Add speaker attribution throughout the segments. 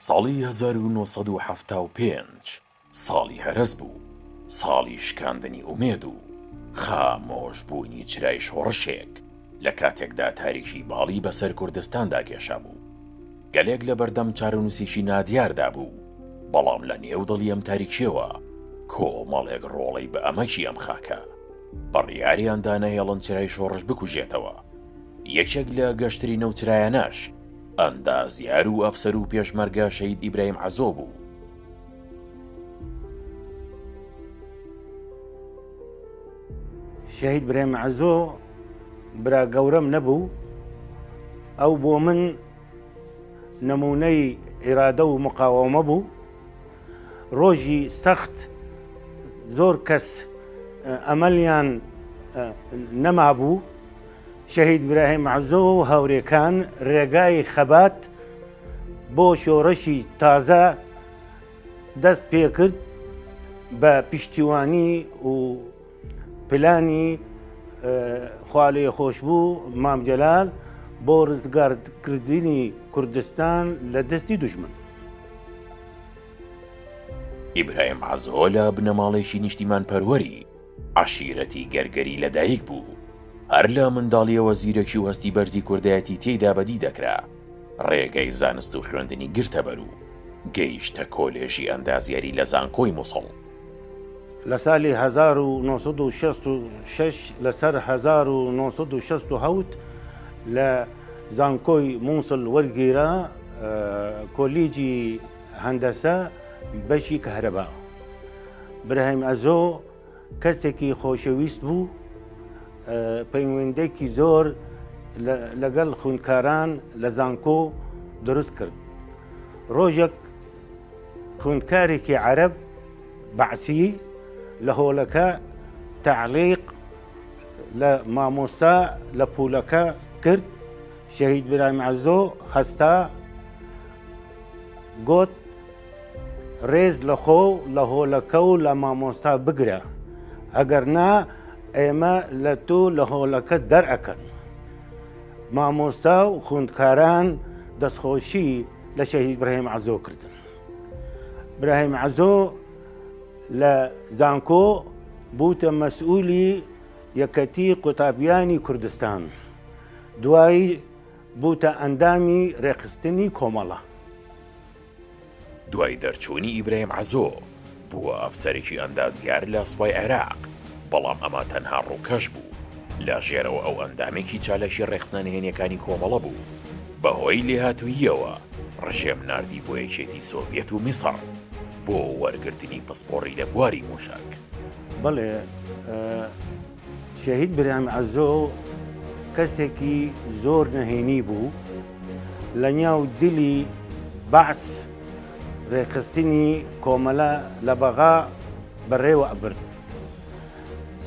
Speaker 1: ساڵی 1975 ساڵی هەرس بوو، ساڵی شکاندنی ئومێد و خامۆش بوونی چرای شۆڕشێک لە کاتێکدا تاریکی باڵی بەسەر کوردستاندا کێشا بوو. گەلێک لە بەردەم چارەنووسێکی نادیاردا بوو، بەڵام لە نێو دڵی ئەم تاریکیەوە کۆمەڵێک ڕۆڵەی بە ئەمەکی ئەم خاکە بڕیاریاندا نەهێڵن چرای شۆڕش بکوژێتەوە. یەکێک لە گەشتری نەوچرایانەش ئەندازیار و ئەفسەر و پێشمەرگە شەهید ئیبراهیم عەزۆ بوو.
Speaker 2: شەهید ئیبراهیم عەزۆ برا گەورەم نەبوو، ئەو بۆ من نمونەی ئیرادە و مقاومە بوو. ڕۆژی سەخت زۆر کەس ئەمەلیان نەما بوو. شەهید ئیبراهیم عەزۆ و هاوڕێکان ڕێگای خەبات بۆ شۆڕشی تازە دەست پێکرد بە پشتیوانی و پلانی خوا لێی خۆش بوو مام جەلال بۆ ڕزگارکردنی کوردستان لە دەستی دوژمن.
Speaker 1: ئیبراهیم عەزۆ لە بنەماڵێکی نیشتیمان پەروەری عەشیرەتی گەرگەری لەدایک بوو. هەر لە منداڵیەوە زیرەکی و هەستی بەرزی کوردایەتی تێیدا بەدی دەکرا. ڕێگەی زانست و خوێندنی گرتە بەرو، گەیشتە کۆلێژی ئەندازیاری لە زانکۆی مووسڵ.
Speaker 2: لە ساڵی 1966 لەسەر 1967 لە زانکۆی مووسڵ وەرگیرا کۆلیجی هەندەسە بەشی کەهرەبا. ئیبراهیم عەزۆ کەسێکی خۆشەویست بوو، پەیوەندێکی زۆر لەگەڵ خوێندکاران لە زانکۆ دروست کرد. ڕۆژێک خوێندکارێکی عەرەب بەعسی لە هۆلەکە تەعلیق لە مامۆستا لە پوولەکە کرد. شەهید ئیبراهیم عەزۆ هەستا گوت ڕێز لە خۆ لە هۆلەکە و لە مامۆستا بگرە، ئەگەر نا ئێمە لە تۆ لە هۆلەکە دەرئەکەن. مامۆستا و خوێندکاران دەستخۆشی لە شەهید ئیبراهیم عەزۆ کردن. ئیبراهیم عەزۆ لە زانکۆ بووتە مەسئوولی یەکەتی قوتابیانی کوردستان، دوایی بووتە ئەندامی ڕێخستنی کۆمەڵە.
Speaker 1: دوای دەرچوونی ئیبراهیم عەزۆ بووە ئەفسەرێکی ئەندازیار لە سوپای عێراق، بەڵام ئەمە تەنها ڕووکەش بوو. لە ژێرەوە ئەو ئەندامێکی چالەشی ڕێخستنانهێنیەکانی کۆمەڵە بوو. بەهۆی لێهاتوویەوە ڕژێم ناردی بۆ یەکێتی سۆڤیەت و میسڕ بۆ وەرگرتنی پسپۆڕی لە بواری موشک.
Speaker 2: بەڵێ شەهید ئیبراهیم عەزۆ کەسێکی زۆر نەهێنی بوو، لە ناو دلی بەعس ڕێخستنی کۆمەلە لە بەغا بەڕێوە ئەبرد.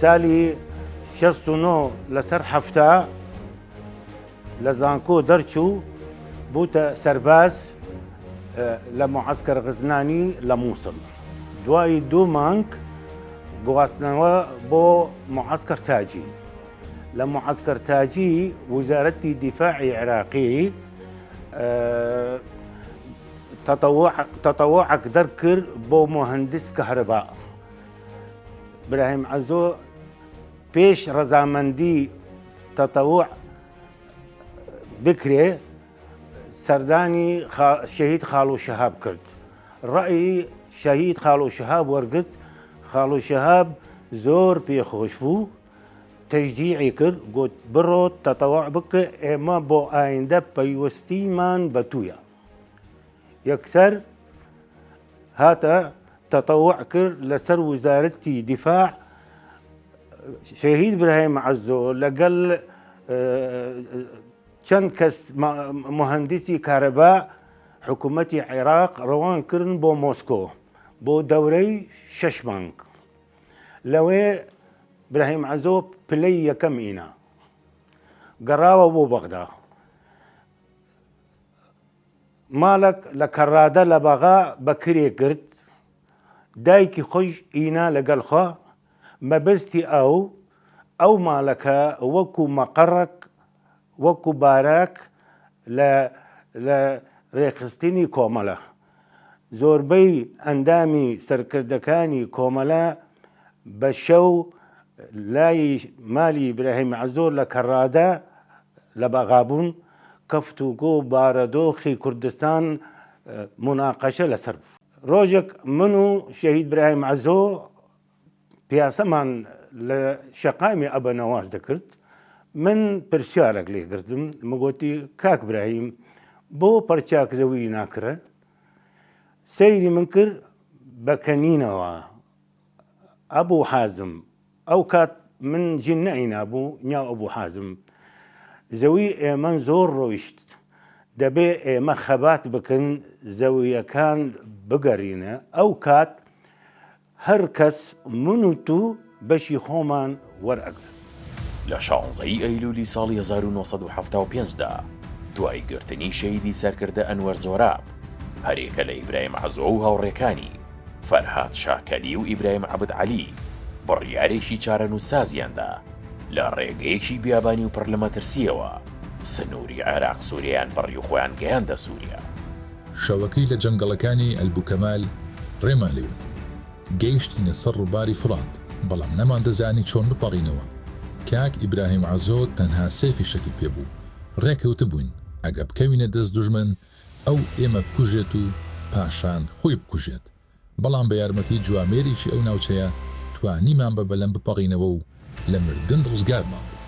Speaker 2: ساڵی 69 لەسەر هەفتە لە زانکۆ دەرچوو، بووتە سەرباز لە معسکەر غزنانی لە مووسڵ. دوای 2 مانگ گواستنەوە بۆ معسکەر تاجی. لە معسکەر تاجی وزارەتی دیفاعی عێراقی تەتەووعێک دەرکرد بۆ مهندس کەهرەبا. ئیبراهیم عەزۆ پێش ڕەزامەندی تەتەووع بکرێ سەردانی شەهید خاڵۆ شەهاب کرد. ڕەئی شەهید خاڵۆ شەهاب وەرگرت. خاڵۆ شەهاب زۆر پێخۆش بوو، تەشجیعی کرد، گوت بڕۆ تەتەووع بکە، ئێمە بۆ ئایندە پەیوەستیمان بە توویە. یەکسەر هاتە تەتەووع کرد لەسەر وزارەتی دیفاع. شەهید ئیبراهیم عەزۆ لەگەڵ چەند کەس مهندسی کارەبا حکوومەتی عێراق ڕەوان کردن بۆ مۆسکۆ بۆ دەورەی 6 مانگ. لەوێ ئیبراهیم عەزۆ پلەی یەکەم ئینا گەڕاوە بۆ بەغدا. ماڵک لە کەڕادە لە بەغا بەکرێ کرد. دایکی خۆش ئینا لەگەڵخوا مەبەستی ئەو ماڵەکە وەکو مەقەڕک وەکو بارەک لە ڕێخستنی کۆمەڵە زۆربەی ئەندامی سەرکردەکانی کۆمەڵە بە شەو لای مالی براهیم عەزۆ لە کەڕادە لە بەغابوون کەفتوگۆ و بارەدۆخی کوردستان مناقەشە لەسەر بوو. ڕۆژێک من و شەهید براهیم عەزۆ پیاسەمان لە شەقامی ئەبە نەواز دەکرد. من پرسیارێک لێکردم، مگوتی کاک براهیم بۆ پەرچاک زەوی ناکرە؟ سەیری من کرد بەکەنینەوە. ئەبوو حازم ئەو کات من ژین نەئینابوو نیاو ئەبوو حازم زەوی ئێمە زۆر ڕۆیشت، دەبێ ئێمە خەبات بکەن زەویەکان بگەڕینە. ئەو کات هەر کەس من و تو بەشی خۆمان وەرئەگرن.
Speaker 1: لە 16 ئەیلولی ساڵی 1975دا دوای گرتنی شەیدی سەرکردە ئەنوەر زۆراب هەرێکە لە ئیبراهیم عەزۆ و هاوڕێکانی فەرهاد شاکەلی و ئیبراهیم عەبد عەلی بڕیارێکی چارەنووسازیاندا لە ڕێگەیەکی بیابانی و پڕ لە مەترسیەوە سنووری عێراق سووریان بەڕی و خۆیان گەیاندە سووریا.
Speaker 3: شەوەکەی لە جەنگەڵەکانی ئەلبوکەمال ڕێمان لێون گەیشتینە سەر ڕووباری فڕات، بەڵام نەمان دەزانی چۆن بپەڕینەوە. کاک ئیبراهیم عەزۆ تەنها سێفی شەکی پێبوو، ڕێکەوتە بووین ئەگە بکەوینە دەست دوژمن ئەو ئێمە بکوژێت و پاشان خۆی بکوژێت. بەڵام بە یارمەتی جوامێریی ئەو ناوچەیە توانیمان بە بەلەم بپەڕینەوە و لە مردن ڕزگارمان بوو.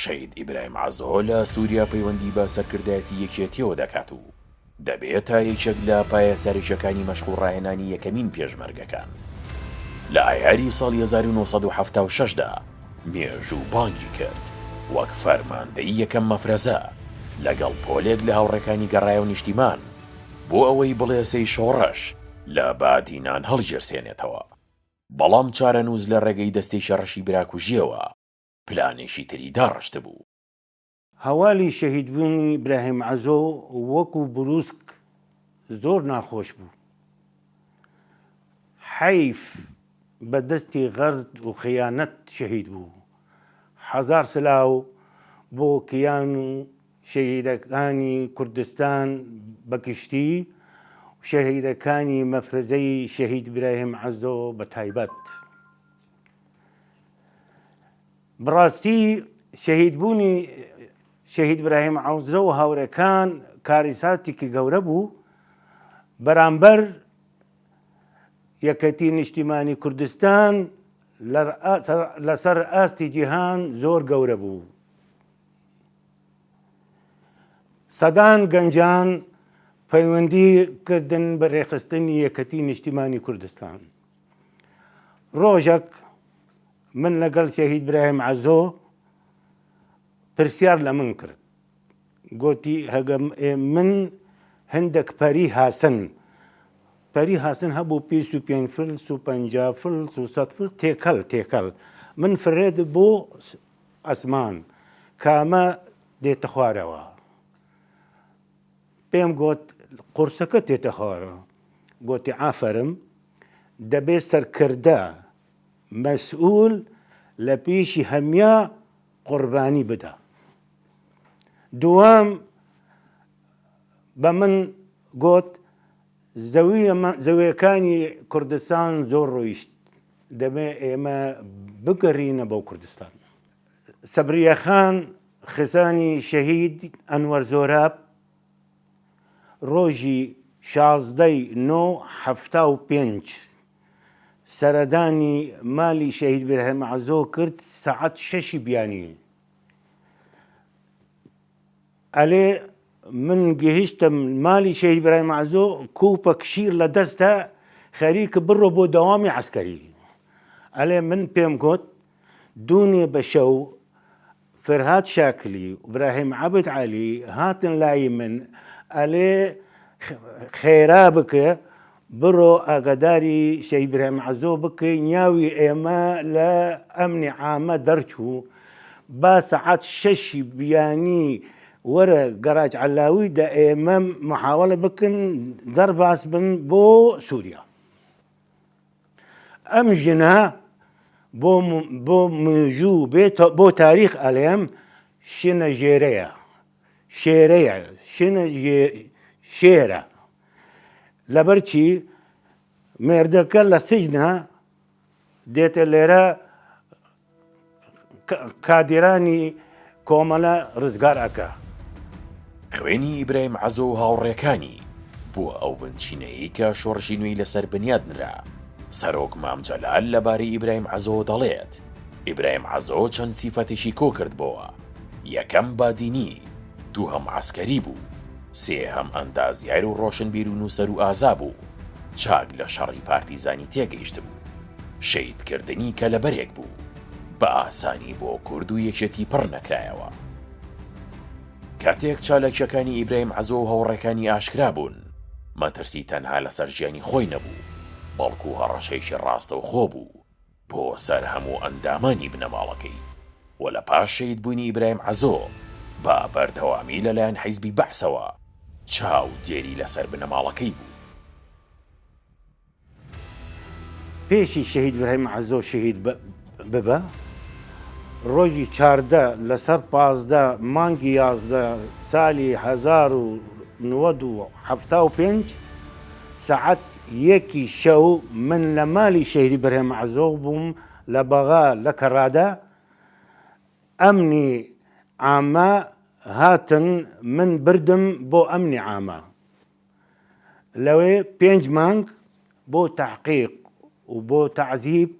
Speaker 1: شەید ئیبراهیم عەزۆ لە سووریا پەیوەندی بە سەرکردایەتی یەکێتیەوە دەکات و دەبێت تا یەکێک لە پایە سەرنجەکانی مەشغوڵ ڕاهێنانی یەکەمین پێشمەرگەکان. لە ئایاری ساڵی 1976دا مێژوو بانگی کرد وەک فەرماندەی یەکەم مەفرەزە لەگەڵ پۆلێک لە هاوڕێکانی گەڕایە و نیشتیمان بۆ ئەوەی بڵێ سەی شۆڕەش لە بادینان هەڵگیرسێنێتەوە. بەڵام چارەنووس لە ڕێگەی دەستەی شەڕەشی براکوژیەوە پلانێکی تری داڕشت بوو.
Speaker 2: هەوالی شەهیدبوونی براهیم عەزۆ وەکو بروسک زۆر ناخۆش بوو. حەیف بە دەستی غەرد و خەیانەت شەهید بوو. حەزار سلااو بۆ کیان و شەهیدەکانی کوردستان بەگشتی و شەهیدەکانی مەفرەزەی شەهید براهیم عەزۆ بە تایبەت. بڕاستی شەهیدبوونی شەهید براهیم عەزۆ و هاوڕێکان کاریساتێکی گەورە بوو بەرامبەر یەکەتی نیشتیمانی کوردستان لەسەر ئاستی جیهان زۆر گەورە بوو. سەدان گەنجان پەیوەندی کردن بە ڕێخستنی یەکەتی نیشتیمانی کوردستان. ڕۆژێک من لەگەڵ شەهید براهیم عەزۆ پرسیار لە من کرد، گوتی هەگە من هەندێک پەری هاسن هەبوو 25 فلس و 50 فلس و 100 فلس تێکەڵ من فرێد بۆ ئەسمان کامە دێتە خوارەوە. پێم گوت قورسەکە تێتە خوارەوە. گوتی ئافەرم دەبێت سەرکردە مەسئول لە پیشی هەمیا قوربانی بدە. دووەم بە من گوت زەویەکانی کوردستان زۆر ڕۆیشت، دەبێ ئێمە بگەڕینە بۆ کوردستان. سەبریە خان خزانی شەهید ئەنوەر زۆراب ڕۆژی 16/9/75 سەردانی مالی شەهید براهیم عەزۆ کرد سەعات 6 بیانی. ئەلێ من گەیشتم مالی شەهید براهیم عەزۆ کووپەک شیر لە دەستە خەریکە بڕۆ بۆ دەوامی عەسکەری. ئەلێ من پێم گوت دوونێ بە شەو فەرهاد شاکلی و براهیم عەبد عەلی هاتن لای من ئەلێ خێرا بکە بڕۆ ئاگاداری شەهید براهیم عەزۆ بکەی نیاوی ئێمە لە ئەمنی عامە دەرچوو با سەعات 6 بیانی وەرە گەراج عەلاوی دا ئێمە محاوەڵە بکن دەرباس بن بۆ سووریا. ئەم ژنە بۆ مژوو بۆ تاریخ ئەڵێم شنە ژێرەیە شێرەیە شنە شێرە لەبەرچی مێردەکە لە سجنە دێتە لێرە کادێرانی کۆمەلە ڕزگار ئەکا.
Speaker 1: خوێنی ئیبراهیم عەزۆ و هاوڕێکانی بووە ئەو بنچینەیە کە شۆڕشی نوێی لەسەر بنیادنرا. سەرۆک مام جەلال لەبارەی ئیبراهیم عەزۆ دەڵێت ئیبراهیم عەزۆ چەند سیفەتێکی کۆ کردبەوە. یەکەم بادینی، دووهەم عەسکەری بوو، سێهەم ئەندازیار و ڕۆشنبیر و نووسەر و ئازا بوو، چاک لە شەڕی پارتیزانی تێگەیشت بوو، شەیدکردنی کە لەبەرێک بوو، بە ئاسانی بۆ کورد و یەکێتی پڕ نەکرایەوە. کاتێک چالاکیەکانی ئیبراهیم عەزۆ و هاوڕێکانی ئاشکرا بوون، مەترسی تەنها لەسەر ژیانی خۆی نەبوو، بەڵکو هەڕەشەیشی ڕاستەوخۆ بوو بۆ سەر هەموو ئەندامانی بنەماڵەکەی. و لە پاش شەیدبوونی ئیبراهیم عەزۆ بە بەردەوامی لەلایەن حیزبی بەعسەوە چاو دێری لەسەر بنەماڵەکەی بوو.
Speaker 2: پێشی شەهید ئیبراهیم عەزۆ شەهید ببە، ڕۆژی 14 لەسەر 15 مانگی 11 ساڵی 1975 سەعەت 1 شەو من لە مالی شەهید ئیبراهیم عەزۆ بووم لە بەغا لە کەڕادا. ئەمنی عامە هاتن من بردم بۆ ئەمنی عامە. لەوێ 5 مانگ بۆ تەحقیق و بۆ تەعزیب،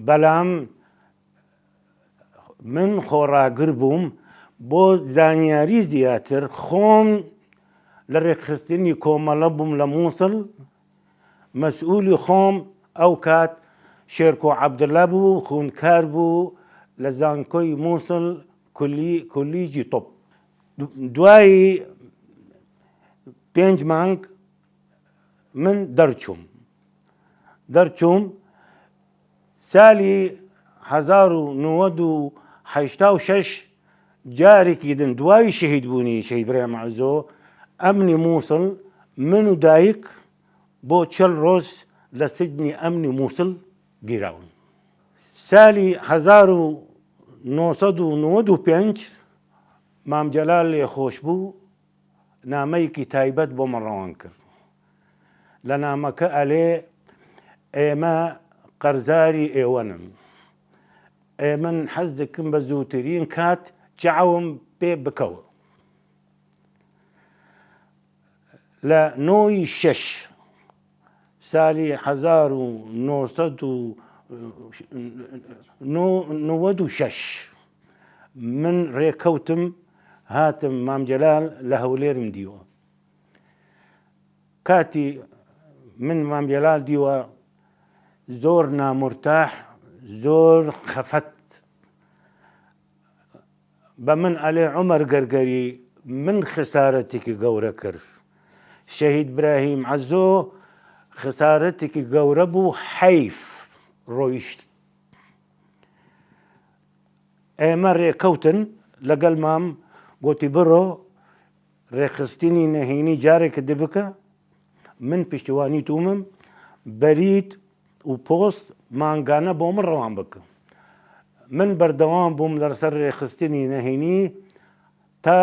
Speaker 2: بەڵام من خۆڕاگر بووم بۆ زانیاری زیاتر. خۆم لە ڕێکخستنی کۆمەڵە بووم لە مووسڵ، مەسئولی خۆم ئەو کات شێرکۆ عەبدوڵڵا بوو، خوندکار بوو لە زانکۆی مووسڵ کولیجی تۆپ. دوایی 5 مانگ من دەرچووم. ساڵی 1986 جارێکی دن دوای شەهید بوونی شەهید ئیبراهیم عەزۆ، ئەمنی مووسڵ من و دایک بۆ 40 ڕۆژ لە سجنی ئەمنی مووسڵ گیراون. ساڵی 1995 مام جەلال لێخۆش بوو، نامەیەکی تایبەت بۆ من ڕەوان کرد. لە نامەکە ئەلێ ئێمە قەرزاری ئێوەنن، من حەز دەکەم بە زووترین کات چاوم پێ بکەوە. لە 9 شەش ساڵی 1996 من ڕێکەوتم، هاتم مام جەلال لە هەولێرم دیوە. کاتی من مام جەلال دیوە زۆر نامورتاح، زۆر خەفەت. بە من ئەلێ عومەر گەرگەری من خسارەتێکی گەورە کرد. شەهید ئیبراهیم عەزۆ خسارەتێکی گەورە بوو، حەیف ڕۆیشت. ئێمە ڕێکەوتن لەگەڵ مام، گوتی بڕۆ ڕێکخستنی نەهێنی جارێکە دەبکە، من پشتیوانی تومم، بەریت و پۆست مانگانە بۆ من ڕەوان بکە. من بەردەوام بووم لەسەر ڕێکخستنی نەهێنی تا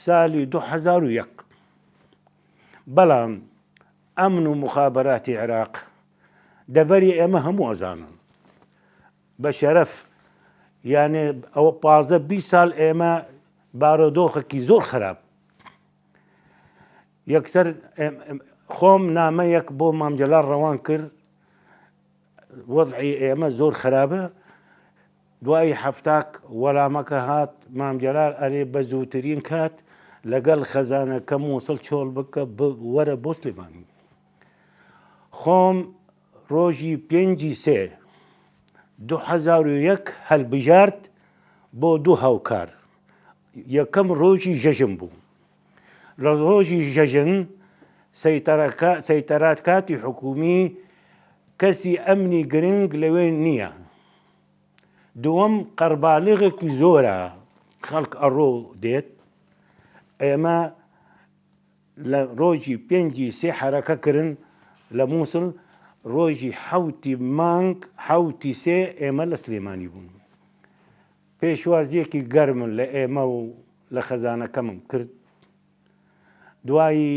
Speaker 2: ساڵی 2001. بەڵام ئەمن و مخابەراتی عێراق دەبەری ئێمە هەموو ئەزانن بە شەرەف، یانێ ئەوە 15-20 ساڵ ئێمە بارۆدۆخێکی زۆر خراپ. یەکسەر خۆم نامەیەک بۆ مام جەلال ڕەوان کرد، وەضعی ئێمە زۆر خراپە. دوای هەفتاک وەڵامەکە هات، مام جەلال ئەرێ بە زووترین کات لەگەڵ خەزانەکە مووسڵ چۆڵ بکە وەرە بۆ سلێمانی. خۆم ڕۆژی 5/3/2001 هەڵبژارد بۆ 2 هاوکار. یەکەم ڕۆژی ژەژن بوو. لە ڕۆژی ژەژن سەیتەرات کاتی حکومی کەسی ئەمنی گرنگ لەوێ نییە. دووەم قەرباڵغێکی زۆرە، خەڵک ئەڕۆ دێت. ئێمە لە ڕۆژی 5/3 حەرەکە کردن لە مووسڵ، ڕۆژی 7 مانگ 7/3 ئێمە لە سلێمانی بوون. پێشوازیەکی گەرمن لە ئێمە و لە خەزانەکەمم کرد. دوایی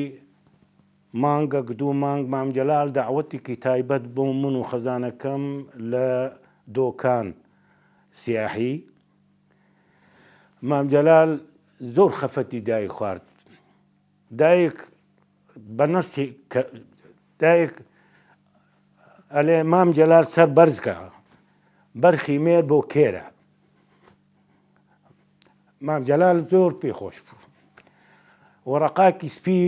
Speaker 2: مانگەک دوو مانگ مام جەلال داوەتێکی تایبەت بۆ من و خەزانەکەم لە دۆکان سیاحی. مام جەلال زۆر خەفەتی دایک خوارد. دایک بەنەسی دایک ئەلێ مام جەلال سەر بەرزکە بەرخی مێر بۆ کێرە. مام جەلال زۆر پێخۆش بوو. وەرەقاکی سپی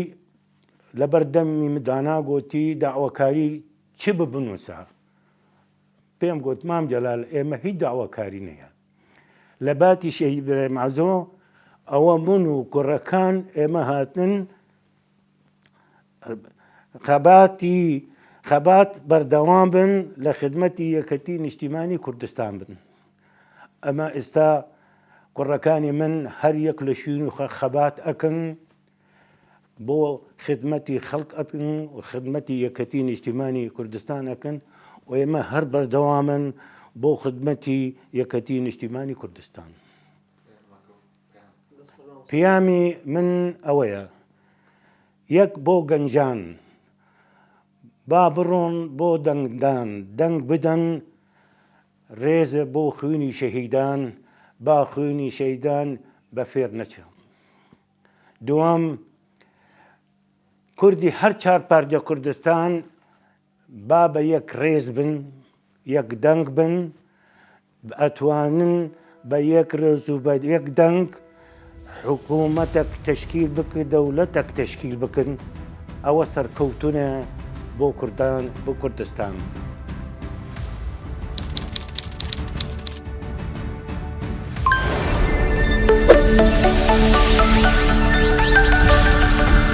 Speaker 2: لەبەر دەمی مدانا گوتی داواکاری چ ببنووسە؟ پێم گوت مام جەلال ئێمە هیچ داواکاری نییە. لە باتی شەهید ئیبراهیم عەزۆ ئەوە من و کوڕەکان ئێمە هاتن خەبات بەردەوام بن لە خدمەتی یەکەتی نیشتیمانی کوردستان بن. ئەمە ئێستا کوڕەکانی من هەر یەک لە شوێن و خەبات ئەکەن بۆ خدمەتی خەڵک ئەکەن و خدمەتی یەکەتی نیشتیمانی کوردستان ئەکەن و ئێمە هەر بەردەوامن بۆ خدمەتی یەکەتی نیشتیمانی کوردستان. پیامی من ئەوەیە، یەک بۆ گەنجان با بڕۆن بۆ دەنگدان دەنگ بدەن ڕێزە بۆ خوێنی شەهیدان با خوێنی شەهیدان بە فێر نەچە. دووەم کوردی هەر چار پارچە کوردستان با بە یەک ڕێز بن یەک دەنگ بن ئەتوانن بە یەک ڕێز و بە یەک دەنگ حکوومەتێک تەشکیل بکە دەوڵەتێک تەشکیل بکەن. ئەوە سەرکەوتنە بۆ کوردستان.